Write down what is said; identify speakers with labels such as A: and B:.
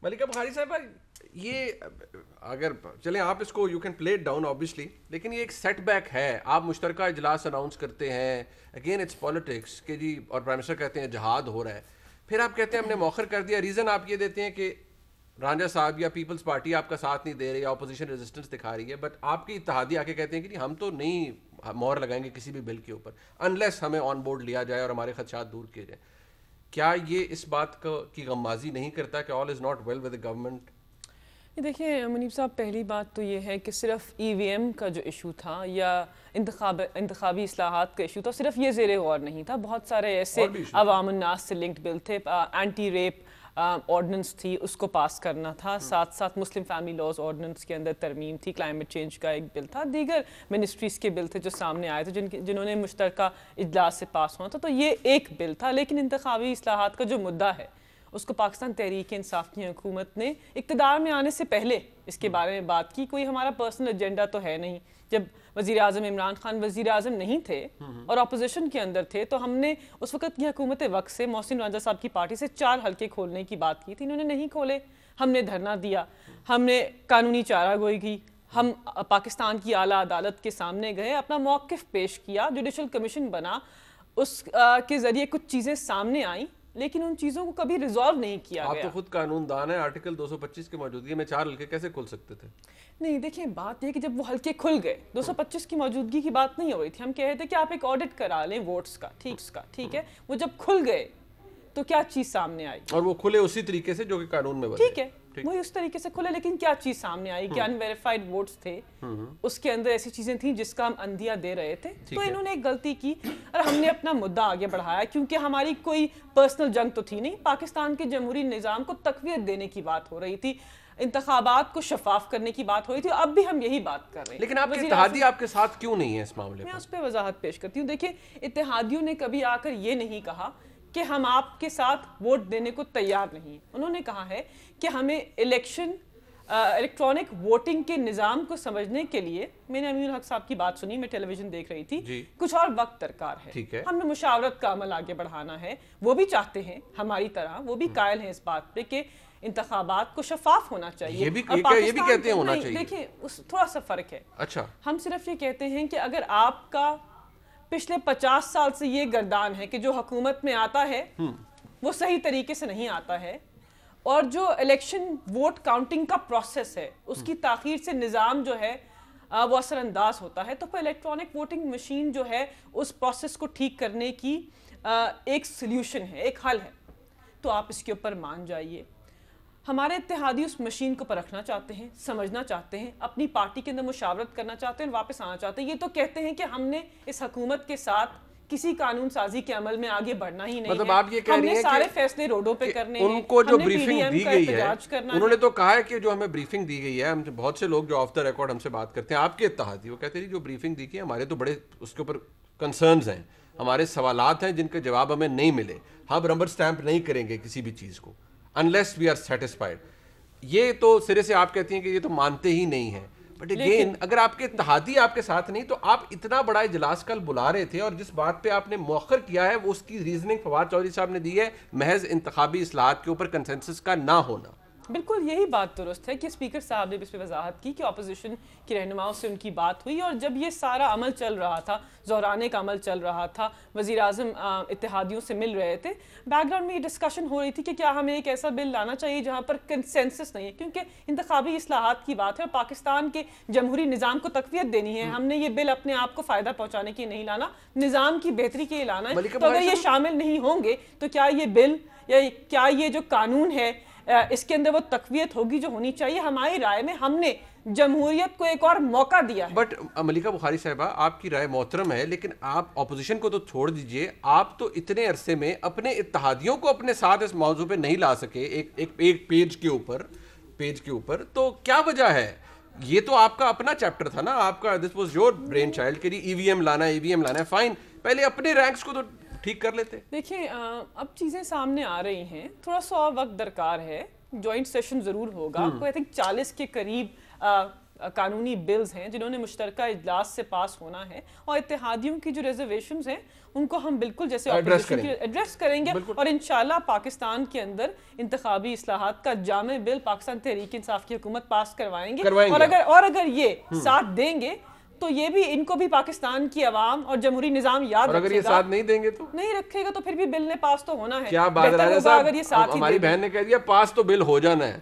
A: ملکہ بخاری صاحبہ یہ اگر چلیں آپ اس کو you can play it down obviously, لیکن یہ ایک سیٹ بیک ہے. آپ مشترکہ اجلاس اناؤنس کرتے ہیں، اگین اٹس پالیٹکس کہ جی، اور پرائم منسٹر کہتے ہیں جہاد ہو رہا ہے، پھر آپ کہتے ہیں ہم نے مؤخر کر دیا. ریزن آپ یہ دیتے ہیں کہ رانجھا صاحب یا پیپلز پارٹی آپ کا ساتھ نہیں دے رہی یا اپوزیشن ریزسٹنس دکھا رہی ہے، بٹ آپ کی اتحادی آ کے کہتے ہیں کہ ہم تو نہیں مہر لگائیں گے کسی بھی بل کے اوپر انلیس ہمیں آن بورڈ لیا جائے اور ہمارے خدشات دور کیے جائیں. کیا یہ اس بات کی غمازی نہیں کرتا کہ all is not well with the government?
B: دیکھیں منیب صاحب، پہلی بات تو یہ ہے کہ صرف ای وی ایم کا جو ایشو تھا یا انتخابی اصلاحات کا ایشو تھا، صرف یہ زیر غور نہیں تھا. بہت سارے ایسے عوام الناس سے لنکڈ بل تھے. اینٹی ریپ آرڈیننس تھی، اس کو پاس کرنا تھا. ساتھ ساتھ مسلم فیملی لاز آرڈیننس کے اندر ترمیم تھی. کلائمیٹ چینج کا ایک بل تھا. دیگر منسٹریز کے بل تھے جو سامنے آئے تھے جنہوں نے مشترکہ اجلاس سے پاس ہونا تھا. تو یہ ایک بل تھا. لیکن انتخابی اصلاحات کا جو مدعا ہے اس کو پاکستان تحریک انصاف کی حکومت نے اقتدار میں آنے سے پہلے اس کے بارے میں بات کی. کوئی ہمارا پرسنل ایجنڈا تو ہے نہیں. جب وزیر اعظم عمران خان وزیر اعظم نہیں تھے اور اپوزیشن کے اندر تھے تو ہم نے اس وقت کی حکومت وقت سے محسن رانجھا صاحب کی پارٹی سے 4 حلقے کھولنے کی بات کی تھی. انہوں نے نہیں کھولے. ہم نے دھرنا دیا، ہم نے قانونی چارہ گوئی کی، ہم پاکستان کی اعلیٰ عدالت کے سامنے گئے، اپنا موقف پیش کیا، جوڈیشل کمیشن بنا، اس کے ذریعے کچھ چیزیں سامنے آئیں، لیکن ان چیزوں کو کبھی ریزالو نہیں کیا گیا.
A: آپ تو خود قانون دان ہے. آرٹیکل 225 کی موجودگی میں 4 حلقے کیسے کھل سکتے تھے؟
B: نہیں دیکھیں، بات یہ کہ جب وہ حلقے کھل گئے، 225 کی موجودگی کی بات نہیں ہو رہی تھی. ہم کہہ رہے تھے کہ آپ ایک آڈٹ کرا لیں ووٹس کا، ٹھیک ہے. وہ جب کھل گئے تو کیا چیز سامنے آئی؟
A: اور وہ کھلے اسی طریقے سے جو کہ قانون میں
B: ٹھیک ہے، وہی اس طریقے سے کھلے، لیکن کیا چیز سامنے آئی کہ انویریفائڈ ووٹس تھے. اس کے اندر ایسی چیزیں تھیں جس کا ہم اندیا دے رہے تھے. تو انہوں نے ایک غلطی کی اور ہم نے اپنا مدعا آگے بڑھایا، کیونکہ ہماری کوئی پرسنل جنگ تو تھی نہیں. پاکستان کے جمہوری نظام کو تقویت دینے کی بات ہو رہی تھی، انتخابات کو شفاف کرنے کی بات ہو رہی تھی. اب بھی ہم یہی بات کر رہے ہیں.
A: لیکن آپ کے اتحادی آپ کے ساتھ کیوں نہیں ہے اس معاملے میں؟
B: میں اس پہ وضاحت پیش کرتی ہوں. دیکھیں، اتحادیوں نے کبھی آ کر یہ نہیں کہا کہ ہم آپ کے ساتھ ووٹ دینے کو تیار نہیں. انہوں نے کہا ہے کہ ہمیں الیکٹرانک ووٹنگ کے نظام کو سمجھنے کے لیے، میں نے امین الحق صاحب کی بات سنی، میں ٹیلی ویژن دیکھ رہی تھی، کچھ اور وقت درکار ہے. ہم نے مشاورت کا عمل آگے بڑھانا ہے. وہ بھی چاہتے ہیں ہماری طرح، وہ بھی قائل ہیں اس بات پہ کہ انتخابات کو شفاف ہونا چاہیے.
A: یہ بھی کہتے ہیں ہونا چاہیے.
B: دیکھیں تھوڑا سا فرق ہے.
A: اچھا،
B: ہم صرف یہ کہتے ہیں کہ اگر آپ کا پچھلے 50 سال سے یہ گردان ہے کہ جو حکومت میں آتا ہے وہ صحیح طریقے سے نہیں آتا ہے، اور جو الیکشن ووٹ کاؤنٹنگ کا پروسیس ہے اس کی تاخیر سے نظام جو ہے وہ اثر انداز ہوتا ہے، تو پھر الیکٹرانک ووٹنگ مشین جو ہے اس پروسیس کو ٹھیک کرنے کی ایک سلیوشن ہے، ایک حل ہے. تو آپ اس کے اوپر مان جائیے. ہمارے اتحادی اس مشین کو پرکھنا چاہتے ہیں، سمجھنا چاہتے ہیں، اپنی پارٹی کے اندر مشاورت کرنا چاہتے ہیں، واپس آنا چاہتے ہیں. یہ تو کہتے ہیں کہ ہم نے اس حکومت کے ساتھ کسی قانون سازی کے عمل میں آگے بڑھنا ہی نہیں
A: مطلب آپ یہ کہہ
B: ہم
A: رہی
B: نے
A: ہیں
B: سارے فیصلے روڈوں پہ کرنے ہیں.
A: ان کو جو
B: ہم نے
A: بریفنگ
B: PDM
A: دی
B: کا
A: گئی ہے،
B: احتجاج کرنا ہے.
A: انہوں نے تو کہا ہے کہ جو ہمیں بریفنگ دی گئی ہے، بہت سے لوگ جو آف دا ریکارڈ ہم سے بات کرتے ہیں، آپ کے اتحادی، وہ کہتے ہیں جو بریفنگ دی گئی ہمارے تو بڑے اس کے اوپر کنسرنز ہیں، ہمارے سوالات ہیں جن کے جواب ہمیں نہیں ملے، ہم ربر سٹیمپ نہیں کریں گے کسی بھی چیز کو unless we are satisfied. یہ تو سرے سے آپ کہتی ہیں کہ یہ تو مانتے ہی نہیں ہیں. بٹ اگین اگر آپ کے اتحادی آپ کے ساتھ نہیں تو آپ اتنا بڑا اجلاس کل بلا رہے تھے، اور جس بات پہ آپ نے مؤخر کیا ہے وہ اس کی ریزننگ فواد چودھری صاحب نے دی ہے محض انتخابی اصلاحات کے اوپر کنسنسس کا نہ ہونا.
B: بالکل یہی بات درست ہے کہ اسپیکر صاحب نے اس پہ وضاحت کی کہ اپوزیشن کی رہنماؤں سے ان کی بات ہوئی، اور جب یہ سارا عمل چل رہا تھا، زہرانے کا عمل چل رہا تھا، وزیر اعظم اتحادیوں سے مل رہے تھے، بیک گراؤنڈ میں یہ ڈسکشن ہو رہی تھی کہ کیا ہمیں ایک ایسا بل لانا چاہیے جہاں پر کنسنسس نہیں ہے، کیونکہ انتخابی اصلاحات کی بات ہے اور پاکستان کے جمہوری نظام کو تقویت دینی ہے. ہم نے یہ بل اپنے آپ کو فائدہ پہنچانے کے نہیں لانا، نظام کی بہتری کے لیے لانا ہے. تو اگر یہ شامل نہیں ہوں گے تو کیا یہ بل یا کیا یہ جو قانون ہے اس کے اندر وہ تقویت ہوگی جو ہونی چاہیے؟ ہماری رائے میں ہم نے جمہوریت کو ایک اور موقع دیا ہے.
A: بٹ ملکہ بخاری صاحبہ، آپ کی رائے محترم ہے، لیکن آپ اپوزیشن کو تو چھوڑ دیجئے، آپ تو اتنے عرصے میں اپنے اتحادیوں کو اپنے ساتھ اس موضوع پہ نہیں لا سکے ایک پیج کے اوپر. تو کیا وجہ ہے؟ یہ تو آپ کا اپنا چیپٹر تھا نا، آپ کا this was your brain child کہ ای وی ایم لانا ہے. فائن، پہلے اپنے رینکس کو تو ٹھیک کر لیتے.
B: دیکھیں اب چیزیں سامنے آ رہی ہیں، تھوڑا سا وقت درکار ہے. جوائنٹ سیشن ضرور ہوگا، کوئی آئی تھنک 40 کے قریب قانونی بلز ہیں جنہوں نے مشترکہ اجلاس سے پاس ہونا ہے، اور اتحادیوں کی جو ریزرویشنز ہیں ان کو ہم بالکل جیسے ایڈریس کریں گے، اور انشاءاللہ پاکستان کے اندر انتخابی اصلاحات کا جامع بل پاکستان تحریک انصاف کی حکومت پاس کروائیں گے، اور اگر یہ ساتھ دیں گے تو یہ بھی ان کو بھی پاکستان کی عوام اور جمہوری نظام یاد رکھے گا،
A: اور اگر یہ ساتھ نہیں دیں گے تو
B: نہیں رکھے گا تو پھر بھی بل نے پاس تو ہونا ہے.
A: کیا بات ہے راجہ صاحب، ہماری بہن نے کہہ دیا پاس تو بل ہو جانا ہے.